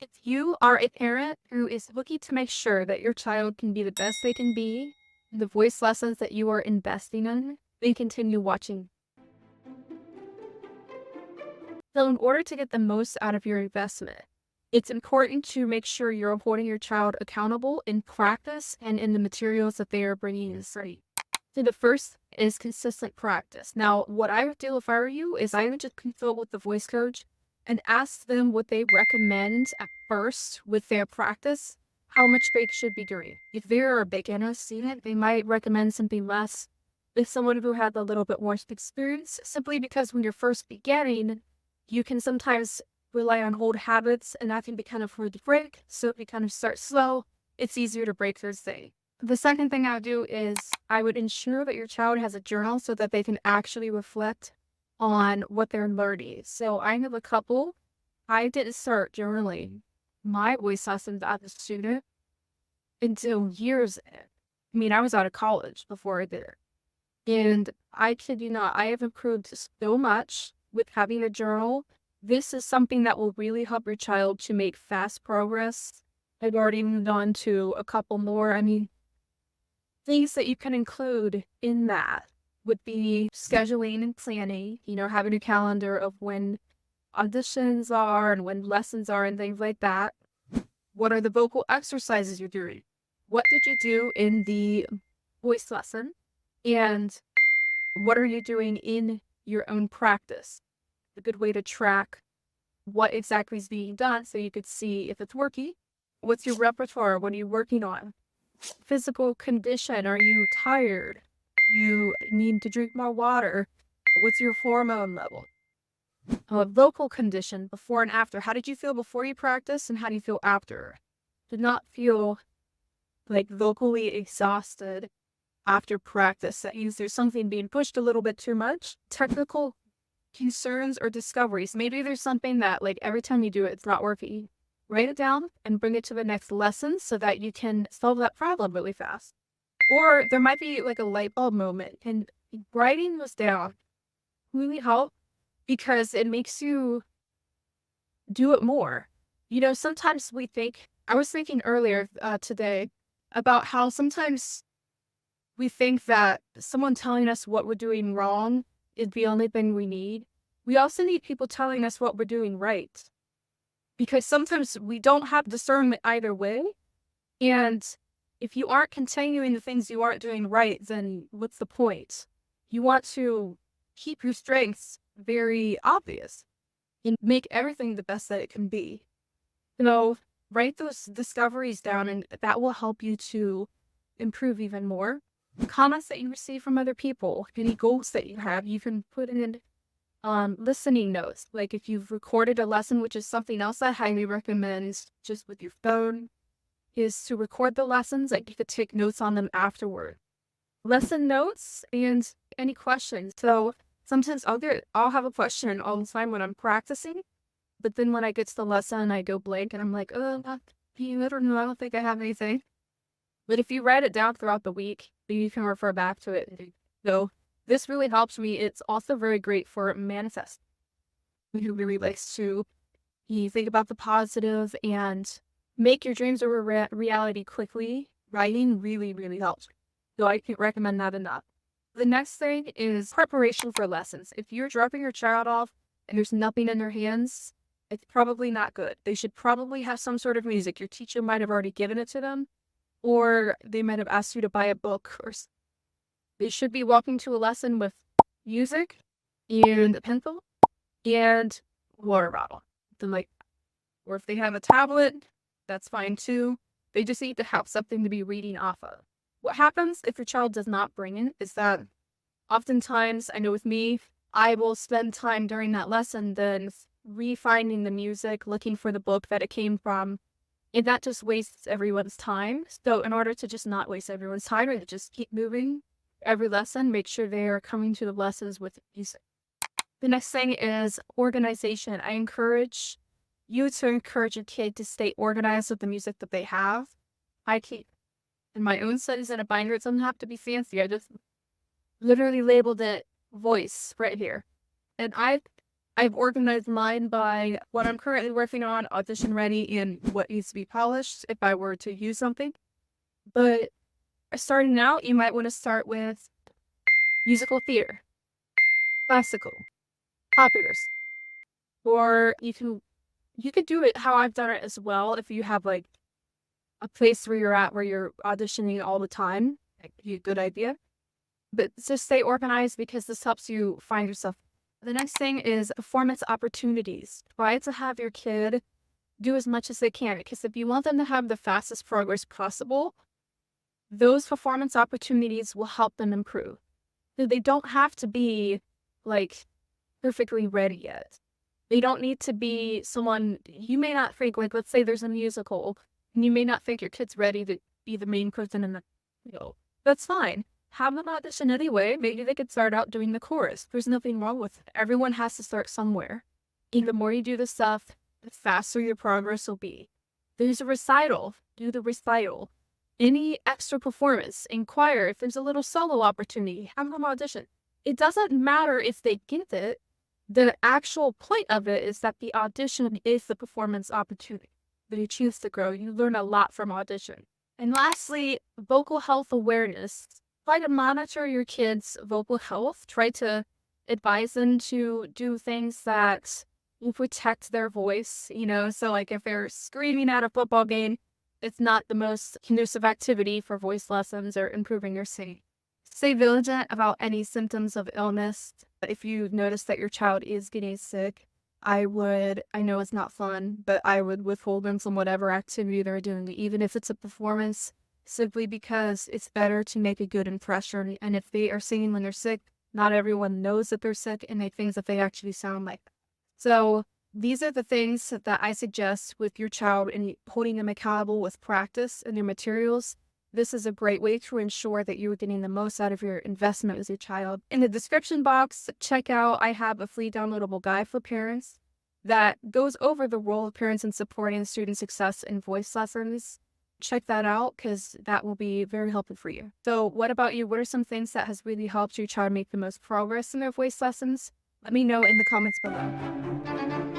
If you are a parent who is looking to make sure that your child can be the best they can be, the voice lessons that you are investing in, then continue watching. So in order to get the most out of your investment, it's important to make sure you're holding your child accountable in practice and in the materials that they are bringing in study. So the first is consistent practice. Now, what I would do if I were you is I would just consult with the voice coach and ask them what they recommend at first with their practice, how much they should be doing. If they're a beginner student, they might recommend something less with someone who had a little bit more experience, simply because when you're first beginning, you can sometimes rely on old habits, and that can be kind of hard to break. So if you kind of start slow, it's easier to break those things. The second thing I would do is I would ensure that your child has a journal so that they can actually reflect on what they're learning. So I have a couple. I didn't start journaling my voice lessons as a student until years in. I mean, I was out of college before I did it. And I kid you not, I have improved so much with having a journal. This is something that will really help your child to make fast progress. I've already moved on to a couple more. I mean, things that you can include in that would be scheduling and planning, having a calendar of when auditions are and when lessons are and things like that. What are the vocal exercises you're doing? What did you do in the voice lesson? And what are you doing in your own practice? A good way to track what exactly is being done so you could see if it's working. What's your repertoire? What are you working on? Physical condition. Are you tired? You need to drink more water. What's your hormone level? Vocal condition before and after. How did you feel before you practice and how do you feel after? Did not feel like vocally exhausted after practice. That means there's something being pushed a little bit too much. Technical concerns or discoveries. Maybe there's something that like every time you do it, it's not working. Write it down and bring it to the next lesson so that you can solve that problem really fast. Or there might be like a light bulb moment, and writing this down really helps because it makes you do it more. Sometimes we think, I was thinking earlier today about how sometimes we think that someone telling us what we're doing wrong is the only thing we need. We also need people telling us what we're doing right. Because sometimes we don't have discernment either way. And if you aren't continuing the things you aren't doing right, then what's the point? You want to keep your strengths very obvious and make everything the best that it can be. Write those discoveries down and that will help you to improve even more. Comments that you receive from other people, any goals that you have, you can put in listening notes. Like if you've recorded a lesson, which is something else I highly recommend just with your phone, is to record the lessons. Like you could take notes on them afterward. Lesson notes and any questions. So sometimes I'll have a question all the time when I'm practicing, but then when I get to the lesson, I go blank and I'm like, oh, I don't know. I don't think I have anything. But if you write it down throughout the week, then you can refer back to it. So this really helps me. It's also very great for manifest. Who really likes to think about the positive and make your dreams a reality quickly. Writing really, really helps. So I can't recommend that enough. The next thing is preparation for lessons. If you're dropping your child off and there's nothing in their hands, it's probably not good. They should probably have some sort of music. Your teacher might have already given it to them, or they might have asked you to buy a book, or they should be walking to a lesson with music and a pencil and water bottle. Then or if they have a tablet, that's fine too. They just need to have something to be reading off of. What happens if your child does not bring it is that oftentimes, I know with me, I will spend time during that lesson then refinding the music, looking for the book that it came from, and that just wastes everyone's time. So in order to just not waste everyone's time and just keep moving every lesson, make sure they are coming to the lessons with music. The next thing is organization. I encourage you to encourage your kid to stay organized with the music that they have. I keep in my own studies in a binder. It doesn't have to be fancy. I just literally labeled it voice right here. And I've I've organized mine by what I'm currently working on, audition ready, and what needs to be polished if I were to use something. But starting out, you might want to start with musical theater, classical, populars, or you could do it how I've done it as well if you have like a place where you're at where you're auditioning all the time. That could be a good idea. But just stay organized because this helps you find yourself. The next thing is performance opportunities. Try to have your kid do as much as they can because if you want them to have the fastest progress possible, those performance opportunities will help them improve. So they don't have to be like perfectly ready yet. They don't need to be someone you may not think, like, let's say there's a musical, and you may not think your kid's ready to be the main person in the, that's fine. Have them audition anyway. Maybe they could start out doing the chorus. There's nothing wrong with it. Everyone has to start somewhere. And the more you do this stuff, the faster your progress will be. There's a recital. Do the recital. Any extra performance, inquire if there's a little solo opportunity. Have them audition. It doesn't matter if they get it. The actual point of it is that the audition is the performance opportunity. That you choose to grow. You learn a lot from audition. And lastly, vocal health awareness. Try to monitor your kids' vocal health. Try to advise them to do things that will protect their voice, So like if they're screaming at a football game, it's not the most conducive activity for voice lessons or improving your singing. Stay vigilant about any symptoms of illness. If you notice that your child is getting sick, I know it's not fun, but I would withhold them from whatever activity they're doing, even if it's a performance, simply because it's better to make a good impression. And if they are singing when they're sick, not everyone knows that they're sick and they think that they actually sound like that. So these are the things that I suggest with your child and holding them accountable with practice and their materials. This is a great way to ensure that you're getting the most out of your investment as a child. In the description box, check out, I have a free downloadable guide for parents that goes over the role of parents in supporting student success in voice lessons. Check that out because that will be very helpful for you. So what about you? What are some things that has really helped your child make the most progress in their voice lessons? Let me know in the comments below.